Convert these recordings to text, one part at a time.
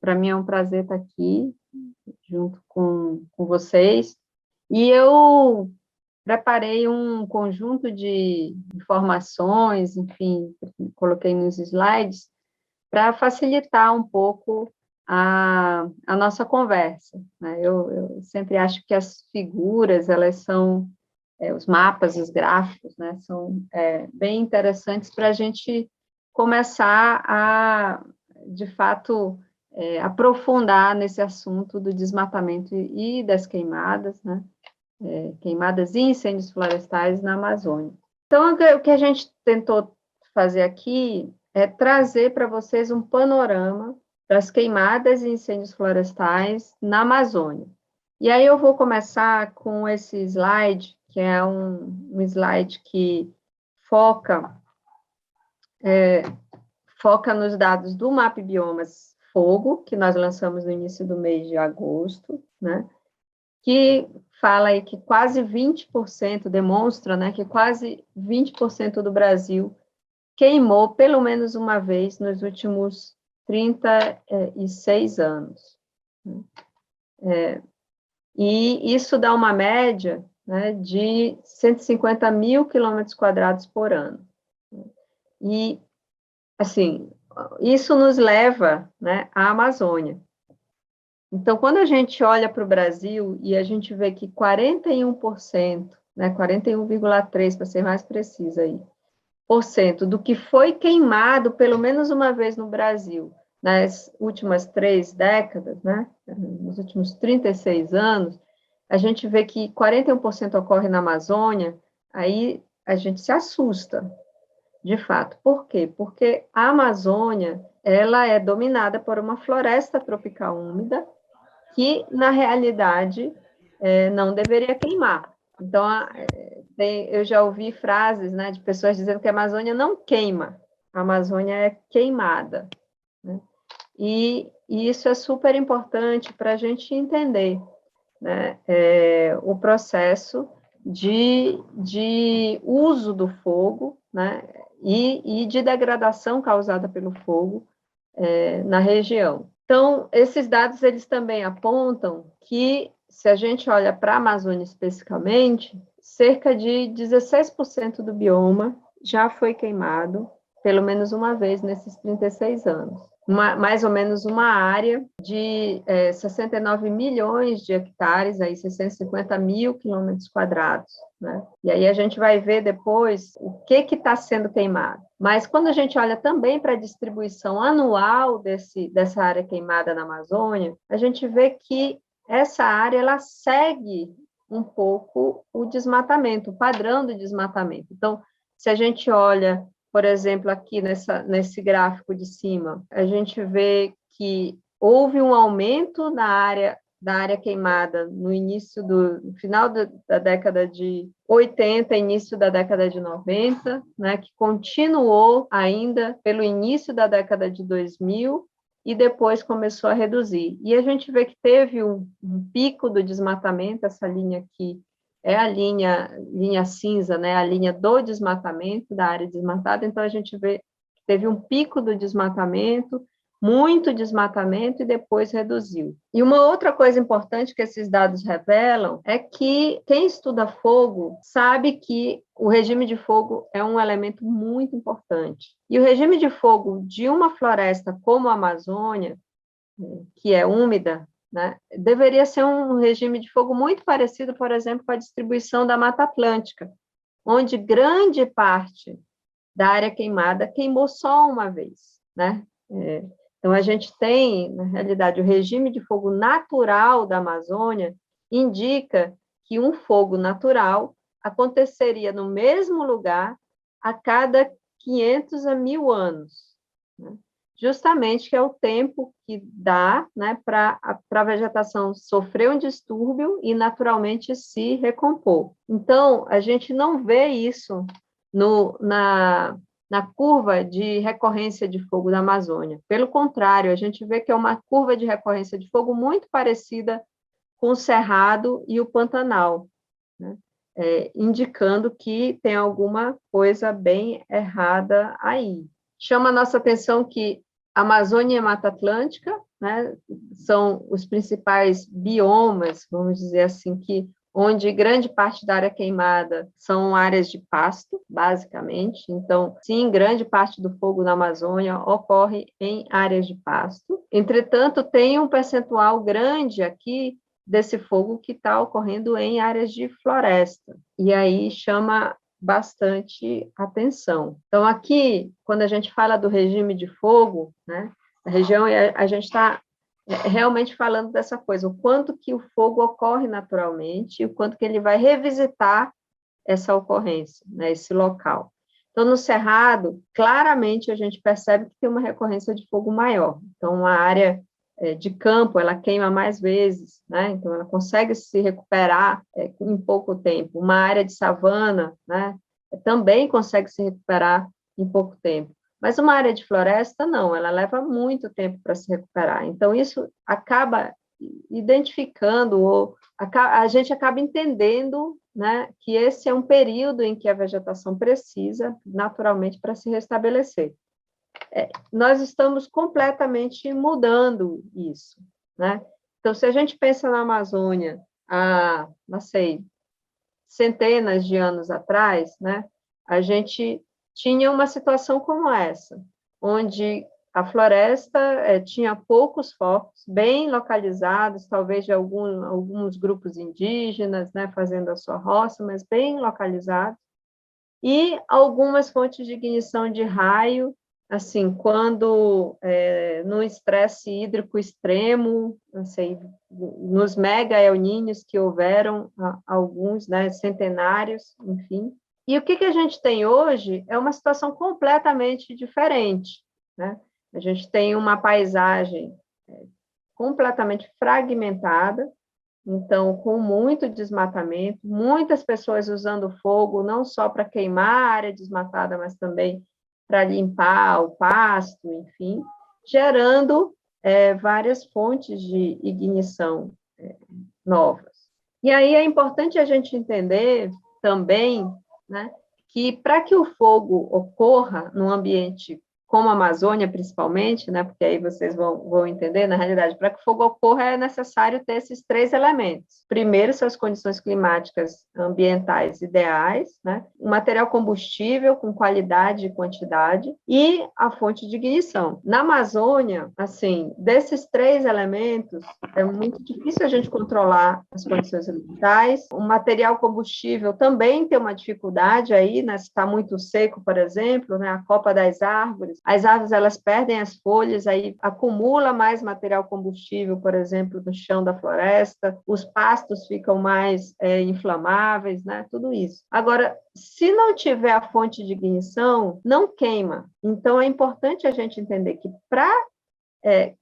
Para mim é um prazer estar aqui, junto com vocês. E eu preparei um conjunto de informações, enfim, coloquei nos slides, para facilitar um pouco a nossa conversa, né? Eu sempre acho que as figuras, elas são, os mapas, os gráficos, né, são bem interessantes para a gente começar a, de fato, aprofundar nesse assunto do desmatamento e das queimadas, né? Queimadas e incêndios florestais na Amazônia. Então, o que a gente tentou fazer aqui é trazer para vocês um panorama das queimadas e incêndios florestais na Amazônia. E aí eu vou começar com esse slide, que é um slide que foca nos dados do MAP Biomas Fogo, que nós lançamos no início do mês de agosto, né? Que fala aí que quase 20%, demonstra, né, que quase 20% do Brasil queimou pelo menos uma vez nos últimos 36 anos. E isso dá uma média, né, de 150 mil quilômetros quadrados por ano. E, assim, isso nos leva, né, à Amazônia. Então, quando a gente olha para o Brasil e a gente vê que 41%, né, 41,3% para ser mais precisa aí, do que foi queimado pelo menos uma vez no Brasil, nas últimas 3 décadas, né, nos últimos 36 anos, a gente vê que 41% ocorre na Amazônia, aí a gente se assusta, de fato. Por quê? Porque a Amazônia, ela é dominada por uma floresta tropical úmida, que, na realidade, não deveria queimar. Então, eu já ouvi frases, né, de pessoas dizendo que a Amazônia não queima, a Amazônia é queimada, né? E isso é super importante para a gente entender, né, o processo de uso do fogo, né, e de degradação causada pelo fogo na região. Então, esses dados, eles também apontam que, se a gente olha para a Amazônia especificamente, cerca de 16% do bioma já foi queimado, pelo menos uma vez nesses 36 anos. Mais ou menos uma área de 69 milhões de hectares, aí 650 mil quilômetros quadrados, né? E aí a gente vai ver depois o que está sendo queimado. Mas quando a gente olha também para a distribuição anual dessa área queimada na Amazônia, a gente vê que essa área ela segue um pouco o desmatamento, o padrão do desmatamento. Então, se a gente olha, por exemplo, aqui nesse gráfico de cima, a gente vê que houve um aumento da área queimada no final da década de 80, início da década de 90, né, que continuou ainda pelo início da década de 2000 e depois começou a reduzir. E a gente vê que teve um pico do desmatamento, essa linha aqui é a linha cinza, né, a linha do desmatamento, da área desmatada, então a gente vê que teve um pico do desmatamento, muito desmatamento, e depois reduziu. E uma outra coisa importante que esses dados revelam é que quem estuda fogo sabe que o regime de fogo é um elemento muito importante. E o regime de fogo de uma floresta como a Amazônia, que é úmida, né, deveria ser um regime de fogo muito parecido, por exemplo, com a distribuição da Mata Atlântica, onde grande parte da área queimada queimou só uma vez, né? Então, a gente tem, na realidade, o regime de fogo natural da Amazônia indica que um fogo natural aconteceria no mesmo lugar a cada 500 a 1.000 anos, né? Justamente que é o tempo que dá, né, para a vegetação sofrer um distúrbio e naturalmente se recompor. Então, a gente não vê isso na curva de recorrência de fogo da Amazônia. Pelo contrário, a gente vê que é uma curva de recorrência de fogo muito parecida com o Cerrado e o Pantanal, né? Indicando que tem alguma coisa bem errada aí. Chama a nossa atenção que a Amazônia é Mata Atlântica, né, são os principais biomas, vamos dizer assim, onde grande parte da área queimada são áreas de pasto, basicamente. Então, sim, grande parte do fogo na Amazônia ocorre em áreas de pasto. Entretanto, tem um percentual grande aqui desse fogo que está ocorrendo em áreas de floresta. E aí chama bastante atenção. Então, aqui, quando a gente fala do regime de fogo, né, a região, a gente está realmente falando dessa coisa, o quanto que o fogo ocorre naturalmente e o quanto que ele vai revisitar essa ocorrência, né, esse local. Então, no Cerrado, claramente a gente percebe que tem uma recorrência de fogo maior. Então, a área de campo, ela queima mais vezes, né? Então, ela consegue se recuperar em pouco tempo. Uma área de savana, né, também consegue se recuperar em pouco tempo. Mas uma área de floresta, não, ela leva muito tempo para se recuperar. Então, isso acaba identificando, ou a gente acaba entendendo, né, que esse é um período em que a vegetação precisa, naturalmente, para se restabelecer. Nós estamos completamente mudando isso, né? Então, se a gente pensa na Amazônia há, não sei, centenas de anos atrás, né, a gente tinha uma situação como essa, onde a floresta tinha poucos focos, bem localizados, talvez de alguns grupos indígenas, né, fazendo a sua roça, mas bem localizados, e algumas fontes de ignição de raio, assim, quando no estresse hídrico extremo, assim, nos mega El Niños que houveram, alguns, né, centenários, enfim. E o que a gente tem hoje é uma situação completamente diferente, né? A gente tem uma paisagem completamente fragmentada, então, com muito desmatamento, muitas pessoas usando fogo não só para queimar a área desmatada, mas também para limpar o pasto, enfim, gerando várias fontes de ignição novas. E aí é importante a gente entender também, né, que para que o fogo ocorra num ambiente como a Amazônia, principalmente, né, porque aí vocês vão entender, na realidade, para que o fogo ocorra é necessário ter esses três elementos. Primeiro, são as condições climáticas ambientais ideais, né, um material combustível com qualidade e quantidade, e a fonte de ignição. Na Amazônia, assim, desses três elementos, é muito difícil a gente controlar as condições ambientais. O material combustível também tem uma dificuldade aí, né, se está muito seco, por exemplo, né, a copa das árvores, as árvores elas perdem as folhas, aí acumula mais material combustível, por exemplo, no chão da floresta, os pastos ficam mais inflamáveis, né? Tudo isso. Agora, se não tiver a fonte de ignição, não queima. Então, é importante a gente entender que para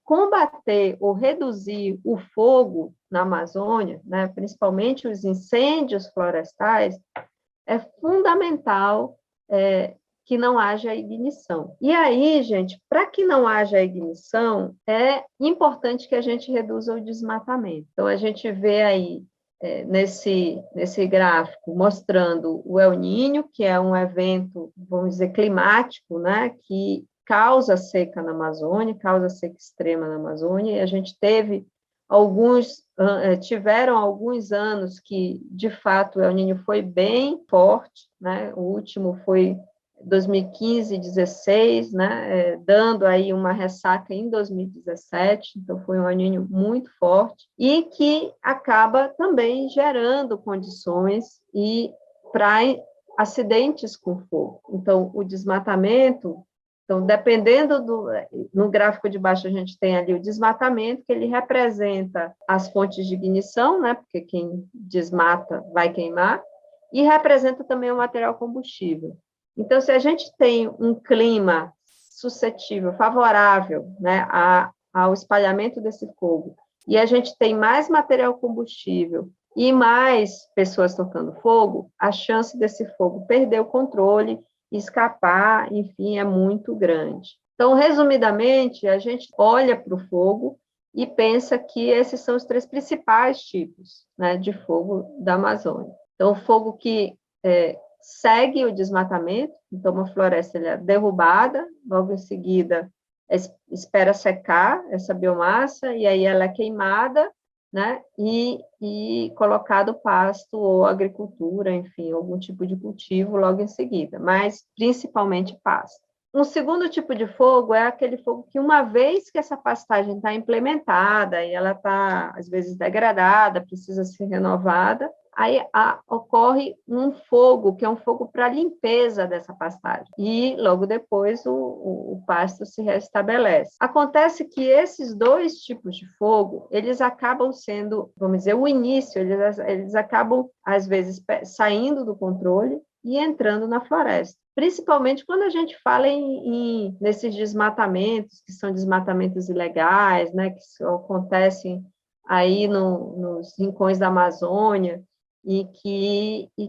combater ou reduzir o fogo na Amazônia, né, principalmente os incêndios florestais, é fundamental que não haja ignição. E aí, gente, para que não haja ignição, é importante que a gente reduza o desmatamento. Então, a gente vê aí, nesse gráfico, mostrando o El Niño, que é um evento, vamos dizer, climático, né, que causa seca na Amazônia, causa seca extrema na Amazônia, e a gente tiveram alguns anos que, de fato, o El Niño foi bem forte, né? O último foi 2015, 16, né? Dando aí uma ressaca em 2017, então foi um El Niño muito forte, e que acaba também gerando condições para acidentes com fogo. Então, o desmatamento. Então, dependendo no gráfico de baixo, a gente tem ali o desmatamento, que ele representa as fontes de ignição, né? Porque quem desmata vai queimar, e representa também o material combustível. Então, se a gente tem um clima suscetível, favorável, né, ao espalhamento desse fogo, e a gente tem mais material combustível e mais pessoas tocando fogo, a chance desse fogo perder o controle, escapar, enfim, é muito grande. Então, resumidamente, a gente olha para o fogo e pensa que esses são os três principais tipos, né, de fogo da Amazônia. Então, o fogo que segue o desmatamento, então uma floresta é derrubada, logo em seguida espera secar essa biomassa, e aí ela é queimada, né, e colocado pasto ou agricultura, enfim, algum tipo de cultivo logo em seguida, mas principalmente pasto. Um segundo tipo de fogo é aquele fogo que, uma vez que essa pastagem está implementada e ela está, às vezes, degradada, precisa ser renovada, aí ocorre um fogo, que é um fogo para limpeza dessa pastagem, e logo depois o pasto se restabelece. Acontece que esses dois tipos de fogo, eles acabam sendo, vamos dizer, o início, eles acabam, às vezes, saindo do controle e entrando na floresta. Principalmente quando a gente fala nesses desmatamentos, que são desmatamentos ilegais, né, que acontecem aí nos rincões da Amazônia, e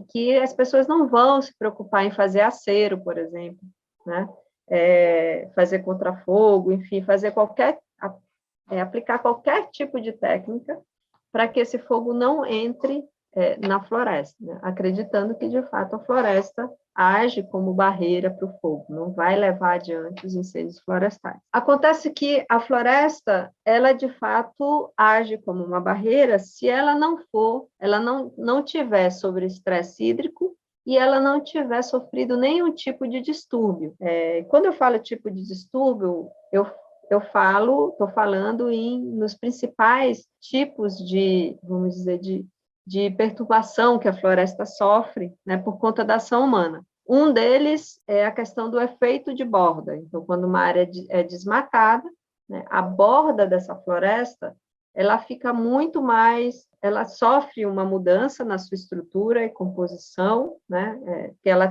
que as pessoas não vão se preocupar em fazer acero, por exemplo, né, fazer contrafogo, enfim, aplicar qualquer tipo de técnica para que esse fogo não entre na floresta, né? Acreditando que, de fato, a floresta age como barreira para o fogo, não vai levar adiante os incêndios florestais. Acontece que a floresta, ela, de fato, age como uma barreira se ela não tiver sobre estresse hídrico e ela não tiver sofrido nenhum tipo de distúrbio. Quando eu falo tipo de distúrbio, estou falando nos principais tipos de, vamos dizer, de perturbação que a floresta sofre, né, por conta da ação humana. Um deles é a questão do efeito de borda. Então, quando uma área é desmatada, né, a borda dessa floresta, ela fica muito mais, ela sofre uma mudança na sua estrutura e composição, né, que ela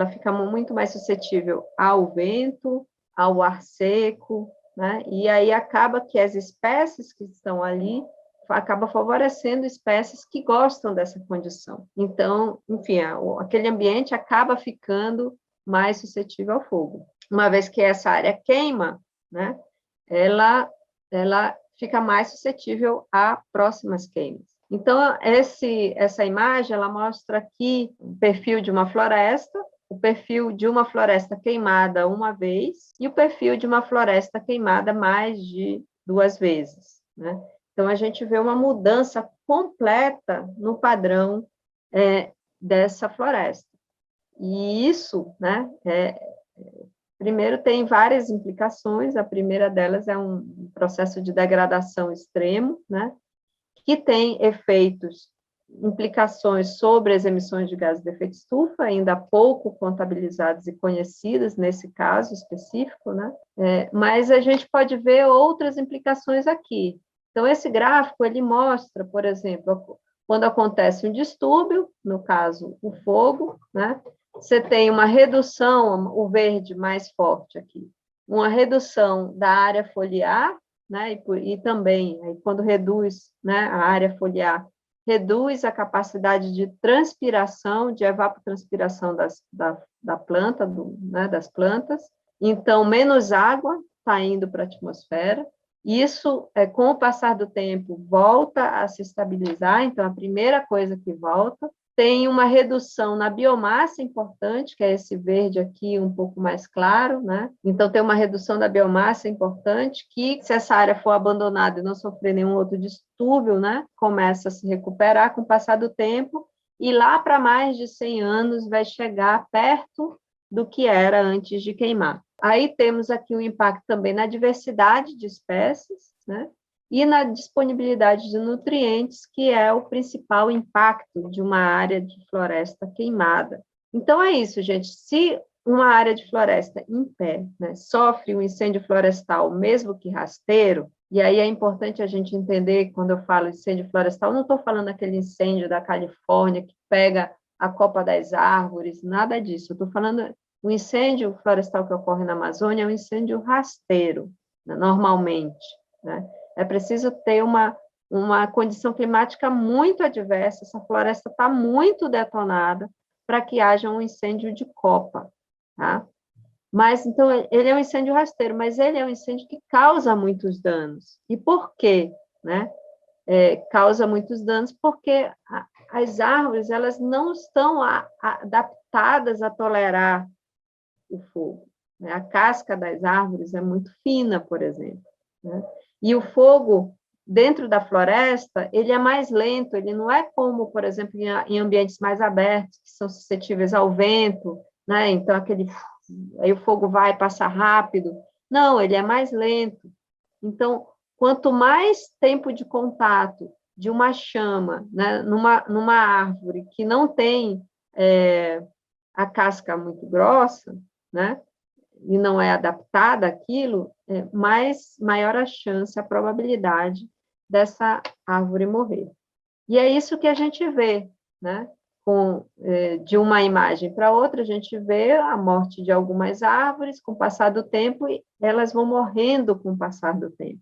fica muito mais suscetível ao vento, ao ar seco, né, e aí acaba que as espécies que estão ali acaba favorecendo espécies que gostam dessa condição. Então, enfim, aquele ambiente acaba ficando mais suscetível ao fogo. Uma vez que essa área queima, né, ela fica mais suscetível a próximas queimas. Então, essa imagem, ela mostra aqui o perfil de uma floresta, o perfil de uma floresta queimada uma vez e o perfil de uma floresta queimada mais de 2 vezes, né? Então, a gente vê uma mudança completa no padrão dessa floresta. E isso, né, primeiro, tem várias implicações. A primeira delas é um processo de degradação extremo, né, que tem implicações sobre as emissões de gases de efeito estufa, ainda pouco contabilizadas e conhecidas nesse caso específico, né, mas a gente pode ver outras implicações aqui. Então, esse gráfico, ele mostra, por exemplo, quando acontece um distúrbio, no caso, o fogo, né? Você tem uma redução, o verde mais forte aqui, uma redução da área foliar, né? E também, aí, quando reduz, né, a área foliar, reduz a capacidade de transpiração, de evapotranspiração da planta, né, das plantas, então, menos água está indo para a atmosfera. Isso, com o passar do tempo, volta a se estabilizar, então, a primeira coisa que volta. Tem uma redução na biomassa importante, que é esse verde aqui um pouco mais claro, né? Então, tem uma redução da biomassa importante, que, se essa área for abandonada e não sofrer nenhum outro distúrbio, né, começa a se recuperar com o passar do tempo, e lá para mais de 100 anos vai chegar perto do que era antes de queimar. Aí temos aqui um impacto também na diversidade de espécies, né? E na disponibilidade de nutrientes, que é o principal impacto de uma área de floresta queimada. Então, é isso, gente. Se uma área de floresta em pé, né, sofre um incêndio florestal, mesmo que rasteiro, e aí é importante a gente entender, quando eu falo incêndio florestal, não estou falando aquele incêndio da Califórnia que pega a copa das árvores, nada disso. Eu estou falando o incêndio florestal que ocorre na Amazônia é um incêndio rasteiro, né, normalmente, né? É preciso ter uma condição climática muito adversa, essa floresta está muito detonada para que haja um incêndio de copa, tá? Mas, então, ele é um incêndio rasteiro, mas ele é um incêndio que causa muitos danos. E por quê, né? Causa muitos danos porque as árvores, elas não estão adaptadas a tolerar o fogo. né? A casca das árvores é muito fina, por exemplo, né? E o fogo dentro da floresta, ele é mais lento, ele não é como, por exemplo, em ambientes mais abertos, que são suscetíveis ao vento, né? Então, aí o fogo vai passar rápido. Não, ele é mais lento. Então, quanto mais tempo de contato de uma chama, né, numa árvore que não tem a casca muito grossa, né, e não é adaptada àquilo, maior a chance, a probabilidade dessa árvore morrer. E é isso que a gente vê, né? De uma imagem para outra, a gente vê a morte de algumas árvores com o passar do tempo, e elas vão morrendo com o passar do tempo,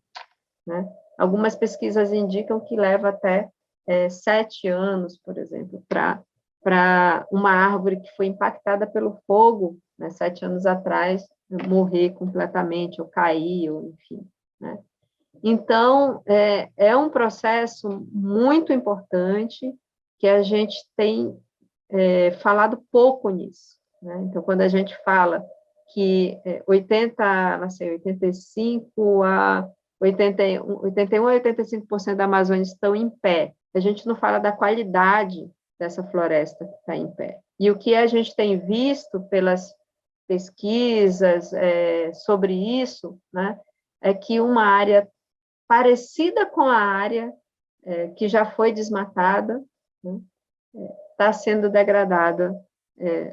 né? Algumas pesquisas indicam que leva até 7 anos, por exemplo, para uma árvore que foi impactada pelo fogo, né, 7 anos atrás, morrer completamente, ou cair, ou enfim, né? Então, é um processo muito importante que a gente tem falado pouco nisso, né? Então, quando a gente fala que 85 a 81 a 85% da Amazônia estão em pé, a gente não fala da qualidade dessa floresta que está em pé. E o que a gente tem visto pelas pesquisas sobre isso, né, é que uma área parecida com a área que já foi desmatada, né, está sendo degradada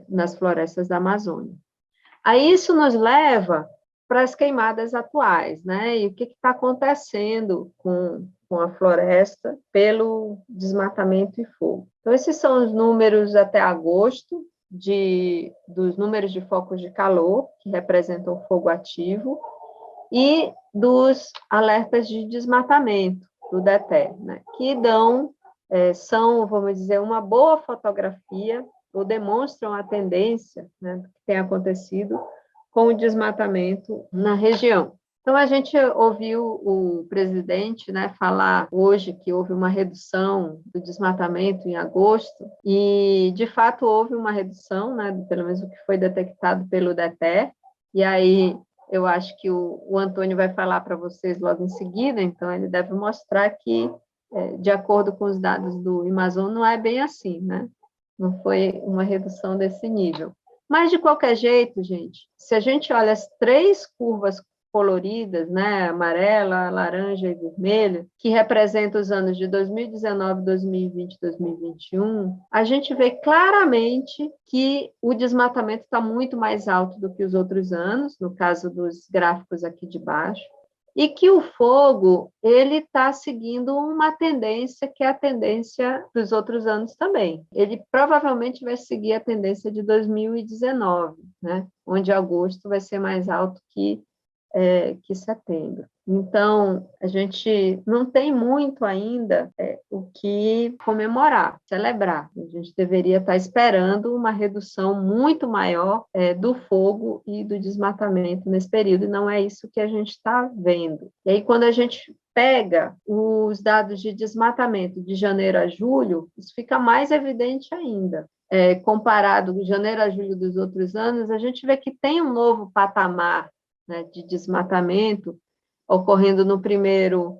nas florestas da Amazônia. Aí isso nos leva para as queimadas atuais, né? E o que está acontecendo com a floresta pelo desmatamento e fogo. Então, esses são os números até agosto dos números de focos de calor, que representam o fogo ativo, e dos alertas de desmatamento, do DETER, né? Que são, vamos dizer, uma boa fotografia, ou demonstram a tendência, né, do que tem acontecido com o desmatamento na região. Então, a gente ouviu o presidente, né, falar hoje que houve uma redução do desmatamento em agosto, e, de fato, houve uma redução, né, pelo menos o que foi detectado pelo DETER, e aí eu acho que o Antônio vai falar para vocês logo em seguida, então ele deve mostrar que, de acordo com os dados do Amazon, não é bem assim, né? Não foi uma redução desse nível. Mas, de qualquer jeito, gente, se a gente olha as 3 curvas coloridas, né, amarela, laranja e vermelha, que representam os anos de 2019, 2020 e 2021, a gente vê claramente que o desmatamento está muito mais alto do que os outros anos, no caso dos gráficos aqui de baixo, e que o fogo ele está seguindo uma tendência que é a tendência dos outros anos também. Ele provavelmente vai seguir a tendência de 2019, né? Onde agosto vai ser mais alto que setembro. Então, a gente não tem muito ainda o que comemorar, celebrar. A gente deveria estar esperando uma redução muito maior do fogo e do desmatamento nesse período, e não é isso que a gente está vendo. E aí, quando a gente pega os dados de desmatamento de janeiro a julho, isso fica mais evidente ainda. Comparado de janeiro a julho dos outros anos, a gente vê que tem um novo patamar, né, de desmatamento ocorrendo no primeiro,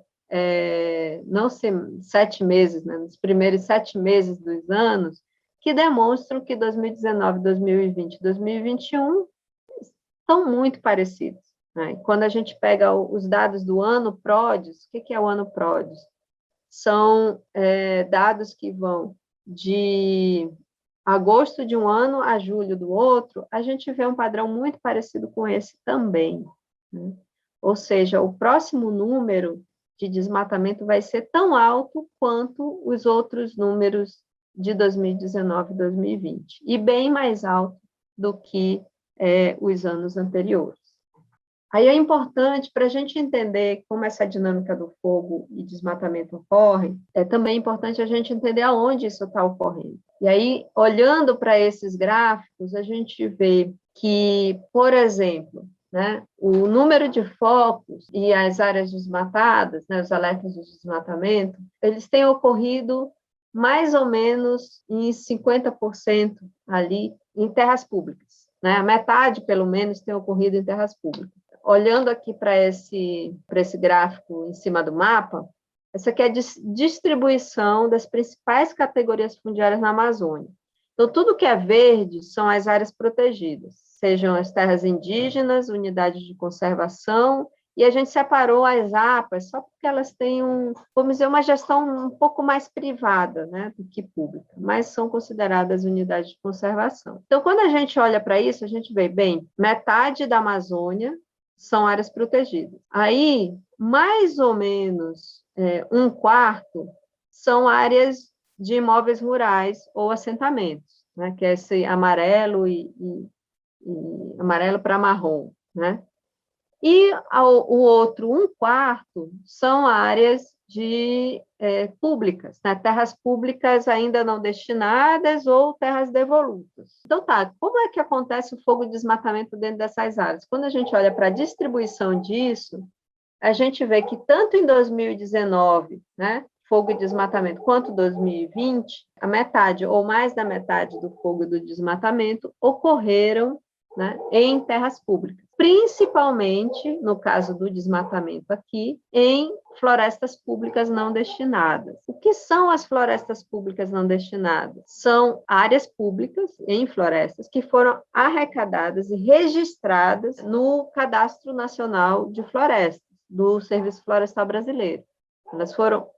não sei, 7 meses, né, nos primeiros 7 meses dos anos, que demonstram que 2019, 2020 e 2021 são muito parecidos, né? E quando a gente pega os dados do ano PRODES, o que é o ano PRODES? São dados que vão de agosto de um ano a julho do outro, a gente vê um padrão muito parecido com esse também, né? Ou seja, o próximo número de desmatamento vai ser tão alto quanto os outros números de 2019 e 2020, e bem mais alto do que os anos anteriores. Aí é importante, para a gente entender como essa dinâmica do fogo e desmatamento ocorre, é também importante a gente entender aonde isso está ocorrendo. E aí, olhando para esses gráficos, a gente vê que, por exemplo, né, o número de focos e as áreas desmatadas, né, os alertas de desmatamento, eles têm ocorrido mais ou menos em 50% ali em terras públicas. né? A metade, pelo menos, tem ocorrido em terras públicas. Olhando aqui para esse gráfico em cima do mapa, essa aqui é a distribuição das principais categorias fundiárias na Amazônia. Então, tudo que é verde são as áreas protegidas, sejam as terras indígenas, unidades de conservação, e a gente separou as APAs só porque elas têm, vamos dizer, uma gestão um pouco mais privada, né, do que pública, mas são consideradas unidades de conservação. Então, quando a gente olha para isso, a gente vê, bem, metade da Amazônia são áreas protegidas. Aí, mais ou menos um quarto são áreas de imóveis rurais ou assentamentos, né, que é esse amarelo e amarelo para marrom, né? E o outro, um quarto, são áreas públicas, né? Terras públicas ainda não destinadas ou terras devolutas. Então, tá, como é que acontece o fogo de desmatamento dentro dessas áreas? Quando a gente olha para a distribuição disso, a gente vê que tanto em 2019, né, fogo e desmatamento, quanto 2020, a metade ou mais da metade do fogo e do desmatamento ocorreram, né, em terras públicas, principalmente, no caso do desmatamento aqui, em florestas públicas não destinadas. O que são as florestas públicas não destinadas? São áreas públicas em florestas que foram arrecadadas e registradas no Cadastro Nacional de Florestas, do Serviço Florestal Brasileiro. Elas foram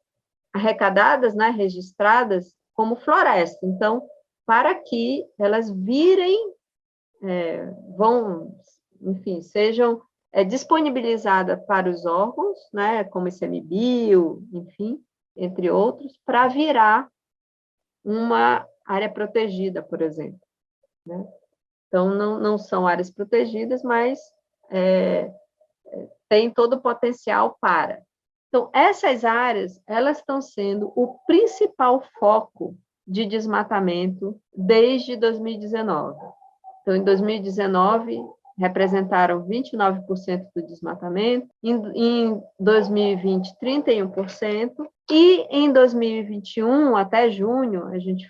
arrecadadas, né, registradas como floresta. Então, para que elas virem, enfim, sejam disponibilizadas para os órgãos, né, como ICMBio, enfim, entre outros, para virar uma área protegida, por exemplo, né? Então, não são áreas protegidas, mas tem todo o potencial para. Então, essas áreas, elas estão sendo o principal foco de desmatamento desde 2019. Então, em 2019, representaram 29% do desmatamento, em 2020, 31%, e em 2021, até junho, a gente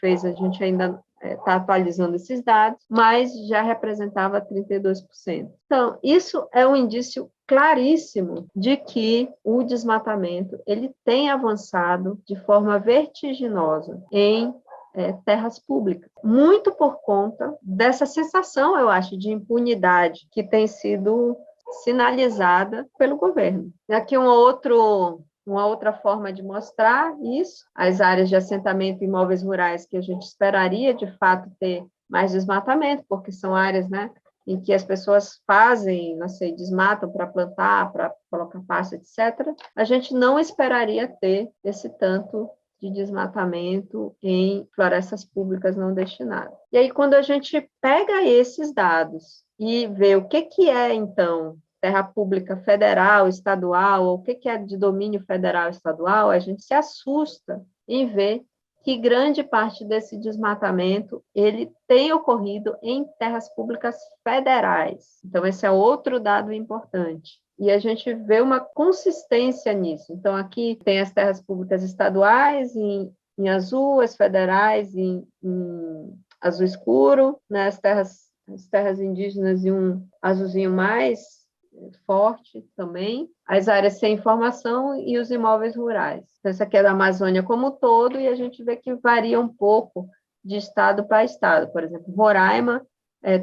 ainda está atualizando esses dados, mas já representava 32%. Então, isso é um indício claríssimo de que o desmatamento ele tem avançado de forma vertiginosa em terras públicas, muito por conta dessa sensação, eu acho, de impunidade que tem sido sinalizada pelo governo. Aqui uma outra forma de mostrar isso, as áreas de assentamento e imóveis rurais que a gente esperaria, de fato, ter mais desmatamento, porque são áreas, né, em que as pessoas fazem, não sei, desmatam para plantar, para colocar pasto, etc., a gente não esperaria ter esse tanto de desmatamento em florestas públicas não destinadas. E aí, quando a gente pega esses dados e vê o que é, então, terra pública federal, estadual, ou o que é de domínio federal estadual, a gente se assusta em ver que grande parte desse desmatamento ele tem ocorrido em terras públicas federais. Então, esse é outro dado importante. E a gente vê uma consistência nisso. Então, aqui tem as terras públicas estaduais em azul, as federais em azul escuro, né? As terras indígenas em um azulzinho mais forte também, as áreas sem informação e os imóveis rurais. Então, essa aqui é da Amazônia como um todo, e a gente vê que varia um pouco de estado para estado. Por exemplo, Roraima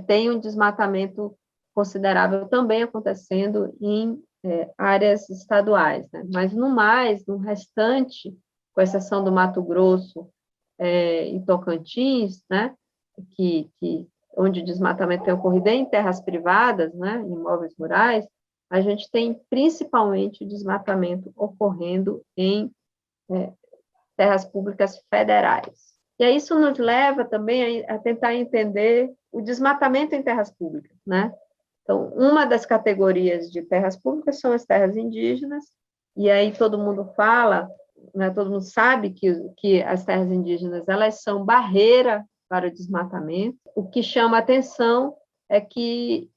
tem um desmatamento considerável também acontecendo em áreas estaduais, né? Mas no restante, com exceção do Mato Grosso e Tocantins, né, onde o desmatamento tem ocorrido em terras privadas, né, em imóveis rurais, a gente tem principalmente o desmatamento ocorrendo em terras públicas federais. E aí isso nos leva também a tentar entender o desmatamento em terras públicas, né? Então, uma das categorias de terras públicas são as terras indígenas, e aí todo mundo fala, né, todo mundo sabe que as terras indígenas elas são barreira para o desmatamento. O que chama atenção é que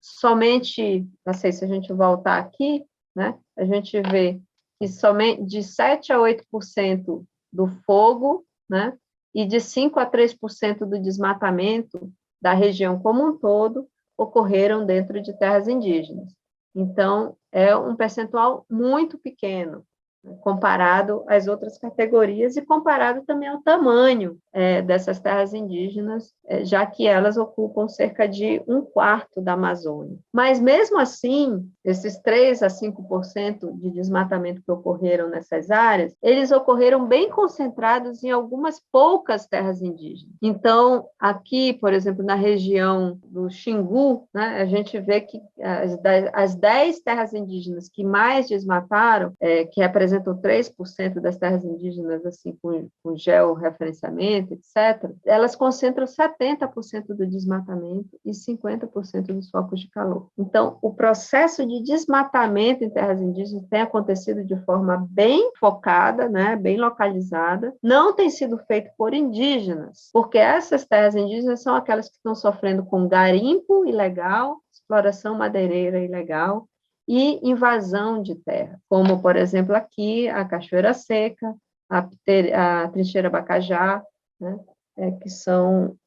somente, não sei se a gente voltar aqui, né, a gente vê que somente de 7 a 8% do fogo, né, e de 5 a 3% do desmatamento da região como um todo ocorreram dentro de terras indígenas. Então, é um percentual muito pequeno, né, comparado às outras categorias e comparado também ao tamanho dessas terras indígenas, já que elas ocupam cerca de 1/4 da Amazônia. Mas, mesmo assim, esses 3 a 5% de desmatamento que ocorreram nessas áreas, eles ocorreram bem concentrados em algumas poucas terras indígenas. Então, aqui, por exemplo, na região do Xingu, né, a gente vê que as 10 terras indígenas que mais desmataram, que representam 3% das terras indígenas, assim, com georreferenciamento, etc., elas concentram 70% do desmatamento e 50% dos focos de calor. Então, o processo de desmatamento em terras indígenas tem acontecido de forma bem focada, né, bem localizada, não tem sido feito por indígenas, porque essas terras indígenas são aquelas que estão sofrendo com garimpo ilegal, exploração madeireira ilegal e invasão de terra, como, por exemplo, aqui, a Cachoeira Seca, a Trincheira Bacajá, né,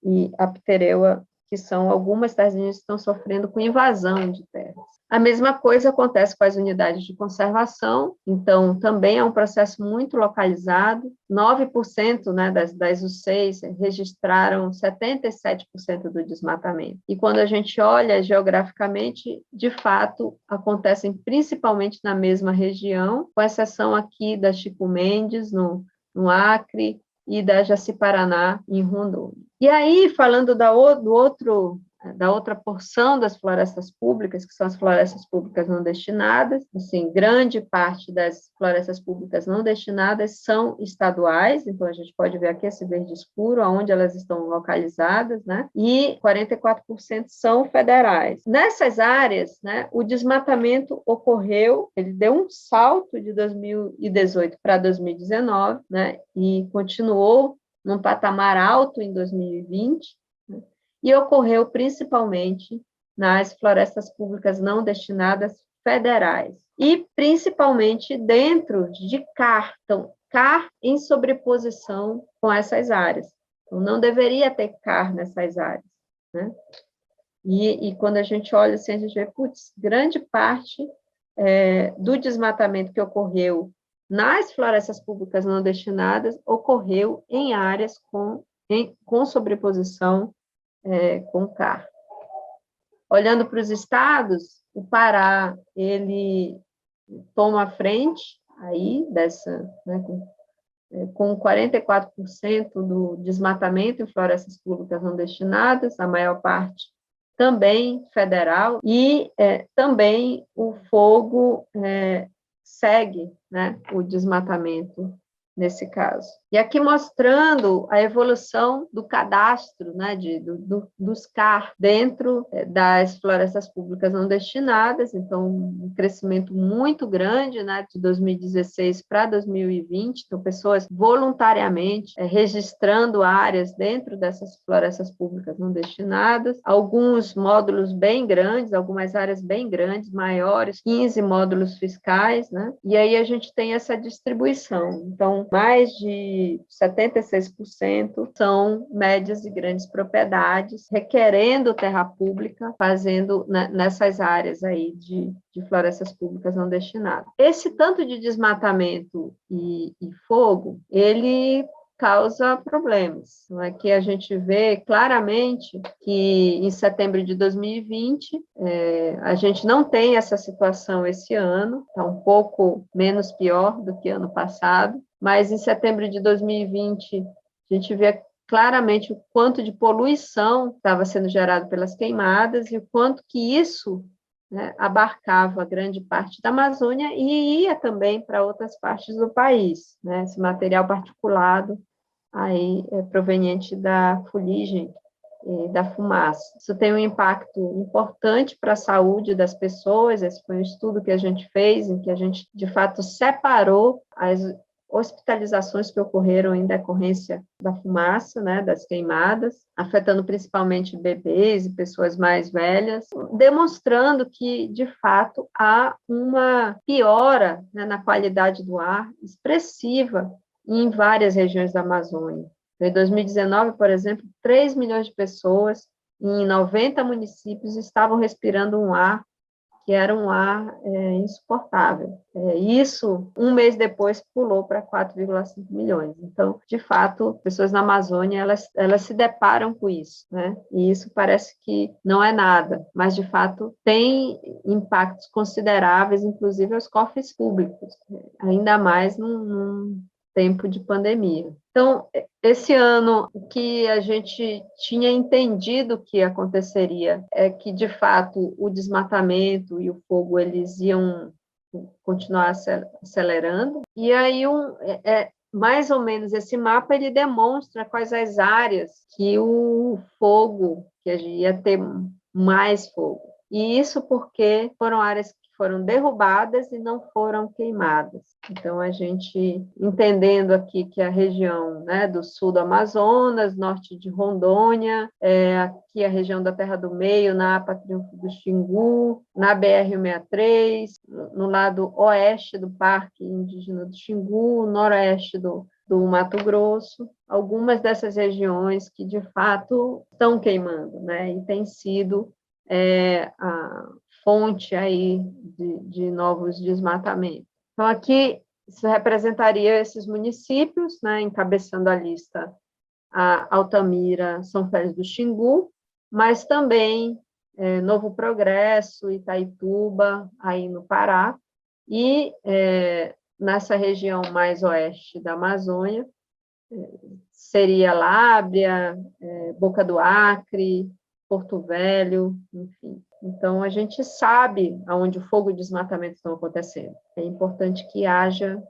e a Pitereua, que são algumas terras indígenas que estão sofrendo com invasão de terras. A mesma coisa acontece com as unidades de conservação, então também é um processo muito localizado, 9%, né, das UCs registraram 77% do desmatamento. E quando a gente olha geograficamente, de fato, acontecem principalmente na mesma região, com exceção aqui da Chico Mendes, no Acre, e da Jaci-Paraná, em Rondônia. E aí, falando da outra porção das florestas públicas, que são as florestas públicas não destinadas, assim, grande parte das florestas públicas não destinadas são estaduais, então a gente pode ver aqui esse verde escuro, onde elas estão localizadas, né? E 44% são federais. Nessas áreas, né, o desmatamento ocorreu, ele deu um salto de 2018 para 2019, né, e continuou num patamar alto em 2020, né, e ocorreu principalmente nas florestas públicas não destinadas federais, e principalmente dentro de CAR, então, CAR em sobreposição com essas áreas. Então, não deveria ter CAR nessas áreas, né? E quando a gente olha assim, a gente vê, putz, grande parte do desmatamento que ocorreu nas florestas públicas não destinadas ocorreu em áreas com sobreposição com CAR. Olhando para os estados, o Pará, ele toma a frente aí dessa, né, com 44% do desmatamento em florestas públicas não destinadas, a maior parte também federal, e também o fogo segue, né, o desmatamento nesse caso. E aqui mostrando a evolução do cadastro, né, dos CAR dentro das florestas públicas não destinadas, então um crescimento muito grande, né, de 2016 para 2020, então pessoas voluntariamente registrando áreas dentro dessas florestas públicas não destinadas, alguns módulos bem grandes, algumas áreas bem grandes, maiores, 15 módulos fiscais, né, e aí a gente tem essa distribuição, então mais de 76% são médias e grandes propriedades, requerendo terra pública, fazendo nessas áreas aí de florestas públicas não destinadas. Esse tanto de desmatamento e fogo, ele causa problemas. Aqui a gente vê claramente que em setembro de 2020, a gente não tem essa situação esse ano, está um pouco menos pior do que ano passado, mas em setembro de 2020, a gente vê claramente o quanto de poluição estava sendo gerado pelas queimadas e o quanto que isso, né, abarcava grande parte da Amazônia e ia também para outras partes do país, né, esse material particulado aí proveniente da fuligem e da fumaça. Isso tem um impacto importante para a saúde das pessoas, esse foi um estudo que a gente fez, em que a gente, de fato, separou as hospitalizações que ocorreram em decorrência da fumaça, né, das queimadas, afetando principalmente bebês e pessoas mais velhas, demonstrando que, de fato, há uma piora, né, na qualidade do ar expressiva em várias regiões da Amazônia. Em 2019, por exemplo, 3 milhões de pessoas em 90 municípios estavam respirando um ar que era um ar insuportável. Isso, um mês depois, pulou para 4,5 milhões. Então, de fato, pessoas na Amazônia, elas se deparam com isso, né? E isso parece que não é nada, mas, de fato, tem impactos consideráveis, inclusive aos cofres públicos, ainda mais num tempo de pandemia. Então, esse ano, o que a gente tinha entendido que aconteceria é que, de fato, o desmatamento e o fogo, eles iam continuar acelerando, e aí mais ou menos esse mapa, ele demonstra quais as áreas que o fogo, que ia ter mais fogo, e isso porque foram áreas que foram derrubadas e não foram queimadas. Então, a gente, entendendo aqui que a região, né, do sul do Amazonas, norte de Rondônia, aqui a região da Terra do Meio, na APA Triunfo do Xingu, na BR-163, no lado oeste do Parque Indígena do Xingu, noroeste do Mato Grosso, algumas dessas regiões que, de fato, estão queimando, né, e tem sido a fonte aí de novos desmatamentos. Então, aqui isso representaria esses municípios, né, encabeçando a lista a Altamira, São Félix do Xingu, mas também Novo Progresso, Itaituba, aí no Pará, e nessa região mais oeste da Amazônia, seria Lábrea, Boca do Acre, Porto Velho, enfim. Então, a gente sabe aonde o fogo e o desmatamento estão acontecendo. É importante que haja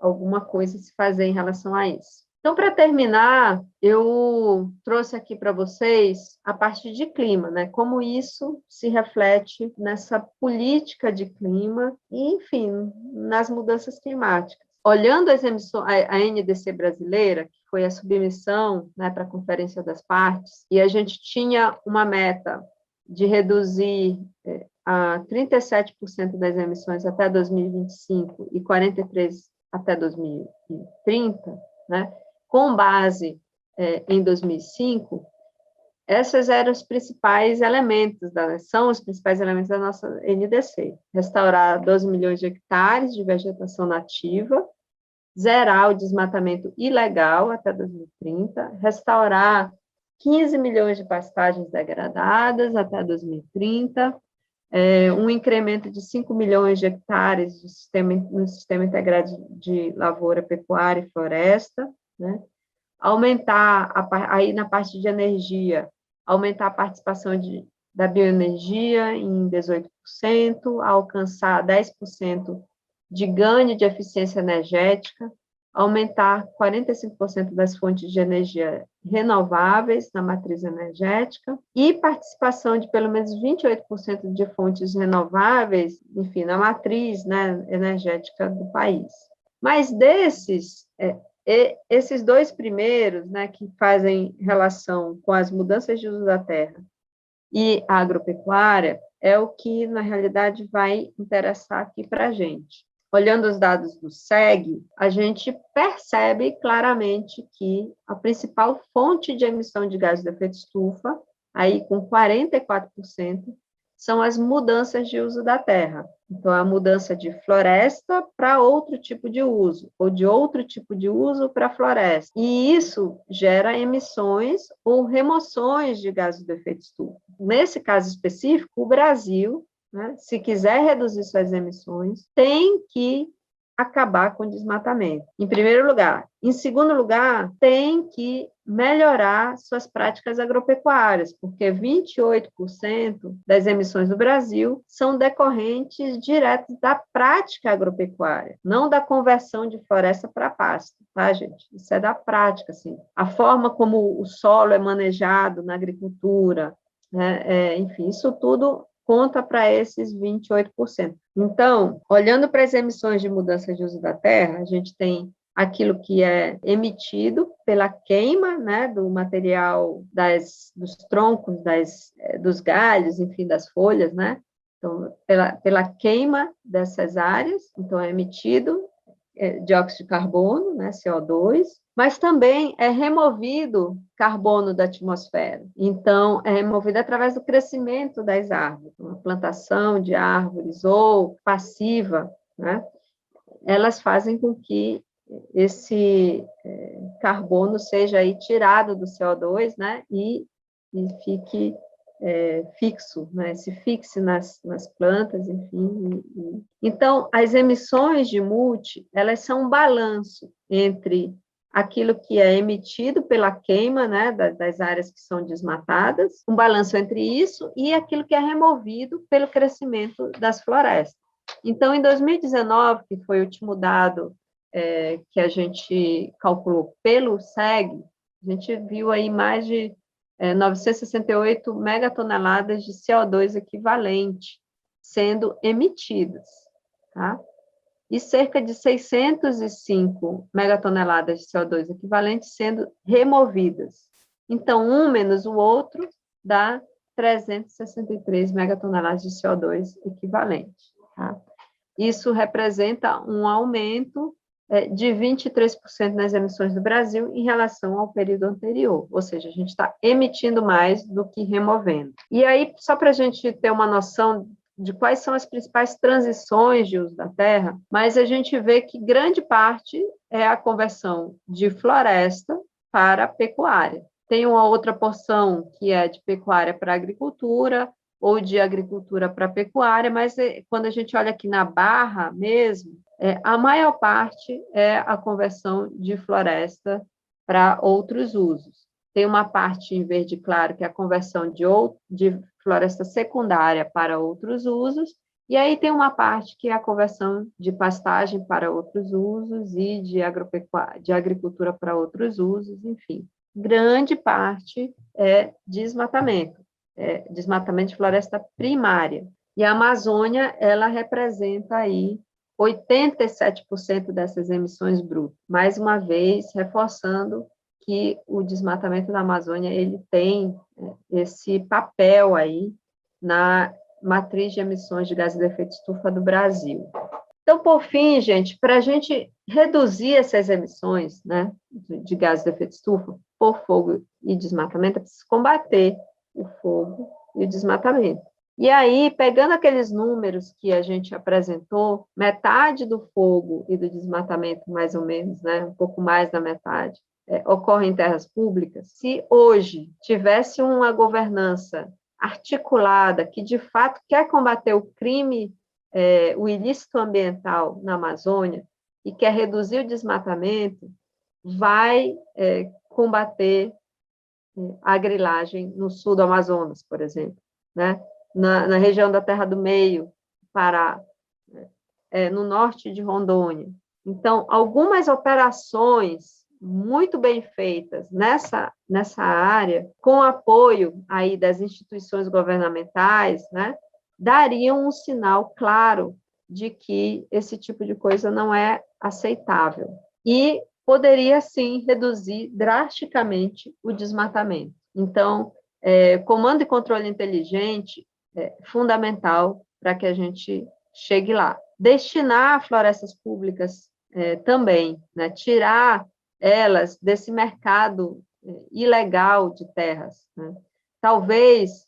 alguma coisa a se fazer em relação a isso. Então, para terminar, eu trouxe aqui para vocês a parte de clima, né? Como isso se reflete nessa política de clima e, enfim, nas mudanças climáticas. Olhando as emissões, a NDC brasileira, que foi a submissão, né, para a Conferência das Partes, e a gente tinha uma meta de reduzir a 37% das emissões até 2025 e 43% até 2030, né, com base em 2005, esses eram os principais elementos, são os principais elementos da nossa NDC. Restaurar 12 milhões de hectares de vegetação nativa, zerar o desmatamento ilegal até 2030, restaurar 15 milhões de pastagens degradadas até 2030, um incremento de 5 milhões de hectares no sistema integrado de lavoura, pecuária e floresta, né? Aumentar, aí na parte de energia, aumentar a participação da bioenergia em 18%, alcançar 10% de ganho de eficiência energética, aumentar 45% das fontes de energia renováveis na matriz energética e participação de pelo menos 28% de fontes renováveis, enfim, na matriz, né, energética do país. Mas esses dois primeiros, né, que fazem relação com as mudanças de uso da terra e a agropecuária, é o que, na realidade, vai interessar aqui para a gente. Olhando os dados do SEG, a gente percebe claramente que a principal fonte de emissão de gases de efeito estufa, aí com 44%, são as mudanças de uso da terra. Então, a mudança de floresta para outro tipo de uso, ou de outro tipo de uso para floresta. E isso gera emissões ou remoções de gases de efeito estufa. Nesse caso específico, o Brasil, né, se quiser reduzir suas emissões, tem que acabar com o desmatamento, em primeiro lugar. Em segundo lugar, tem que melhorar suas práticas agropecuárias, porque 28% das emissões do Brasil são decorrentes diretas da prática agropecuária, não da conversão de floresta para pasto, tá, gente? Isso é da prática, assim. A forma como o solo é manejado na agricultura, né, enfim, isso tudo conta para esses 28%. Então, olhando para as emissões de mudança de uso da terra, a gente tem aquilo que é emitido pela queima, né, do material dos troncos, dos galhos, enfim, das folhas, né? Então, pela queima dessas áreas, então é emitido dióxido de carbono, né, CO2, mas também é removido carbono da atmosfera. Então, é removido através do crescimento das árvores, uma plantação de árvores ou passiva, né? Elas fazem com que esse carbono seja aí tirado do CO2, né? E fique fixo, né? Se fixe nas plantas, enfim. Então, as emissões de multi, elas são um balanço entre aquilo que é emitido pela queima, né, das áreas que são desmatadas, um balanço entre isso e aquilo que é removido pelo crescimento das florestas. Então, em 2019, que foi o último dado que a gente calculou pelo SEG, a gente viu aí mais de 968 megatoneladas de CO2 equivalente sendo emitidas, tá? E cerca de 605 megatoneladas de CO2 equivalente sendo removidas. Então, um menos o outro dá 363 megatoneladas de CO2 equivalente. Tá? Isso representa um aumento de 23% nas emissões do Brasil em relação ao período anterior, ou seja, a gente está emitindo mais do que removendo. E aí, só para a gente ter uma noção de quais são as principais transições de uso da terra, mas a gente vê que grande parte é a conversão de floresta para pecuária. Tem uma outra porção que é de pecuária para agricultura, ou de agricultura para pecuária, mas quando a gente olha aqui na barra mesmo, a maior parte é a conversão de floresta para outros usos. Tem uma parte em verde claro, que é a conversão de floresta secundária para outros usos, e aí tem uma parte que é a conversão de pastagem para outros usos e de agricultura para outros usos, enfim. Grande parte é desmatamento. Desmatamento de floresta primária. E a Amazônia, ela representa aí 87% dessas emissões brutas. Mais uma vez, reforçando que o desmatamento da Amazônia, ele tem esse papel aí na matriz de emissões de gases de efeito estufa do Brasil. Então, por fim, gente, para a gente reduzir essas emissões, né, de gases de efeito estufa por fogo e desmatamento, é preciso combater o fogo e o desmatamento. E aí, pegando aqueles números que a gente apresentou, metade do fogo e do desmatamento, mais ou menos, né, um pouco mais da metade, ocorre em terras públicas. Se hoje tivesse uma governança articulada que, de fato, quer combater o crime, o ilícito ambiental na Amazônia e quer reduzir o desmatamento, vai combater a grilagem no sul do Amazonas, por exemplo, né? Na região da Terra do Meio, Pará, no norte de Rondônia. Então, algumas operações muito bem feitas nessa área, com apoio aí das instituições governamentais, né, dariam um sinal claro de que esse tipo de coisa não é aceitável. E poderia, sim, reduzir drasticamente o desmatamento. Então, comando e controle inteligente é fundamental para que a gente chegue lá. Destinar florestas públicas também, né? Tirar elas desse mercado ilegal de terras, né? Talvez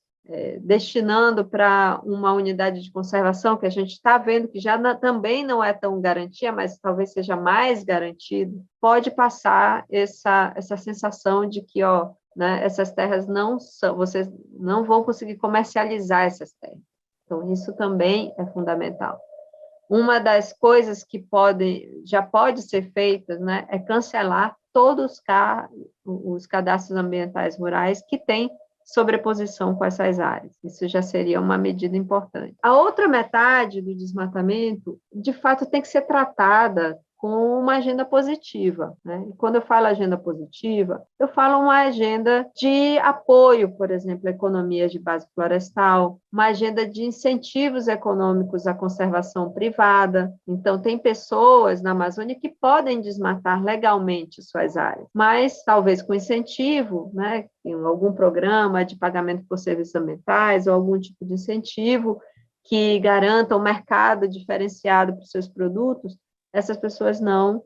destinando para uma unidade de conservação, que a gente está vendo que já também não é tão garantia, mas talvez seja mais garantido, pode passar essa sensação de que, né, essas terras vocês não vão conseguir comercializar essas terras. Então, isso também é fundamental. Uma das coisas que já pode ser feitas, né, é cancelar todos os cadastros ambientais rurais que têm sobreposição com essas áreas. Isso já seria uma medida importante. A outra metade do desmatamento, de fato, tem que ser tratada com uma agenda positiva, né? E quando eu falo agenda positiva, eu falo uma agenda de apoio, por exemplo, a economias de base florestal, uma agenda de incentivos econômicos à conservação privada. Então, tem pessoas na Amazônia que podem desmatar legalmente suas áreas, mas talvez com incentivo, né, em algum programa de pagamento por serviços ambientais ou algum tipo de incentivo que garanta um mercado diferenciado para os seus produtos, essas pessoas não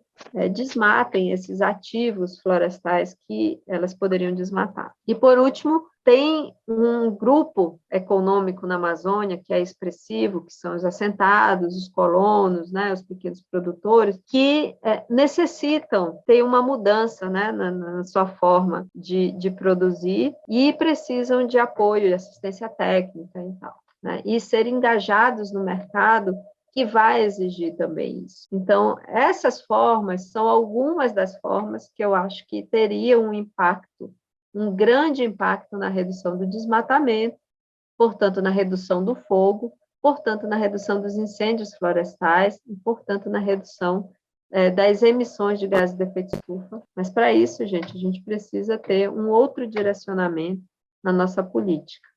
desmatem esses ativos florestais que elas poderiam desmatar. E, por último, tem um grupo econômico na Amazônia que é expressivo, que são os assentados, os colonos, né, os pequenos produtores, que necessitam ter uma mudança, né, na sua forma de produzir e precisam de apoio e assistência técnica e tal, né, e ser engajados no mercado que vai exigir também isso. Então, essas formas são algumas das formas que eu acho que teriam um impacto, um grande impacto na redução do desmatamento, portanto, na redução do fogo, portanto, na redução dos incêndios florestais e, portanto, na redução das emissões de gases de efeito estufa. Mas, para isso, gente, a gente precisa ter um outro direcionamento na nossa política.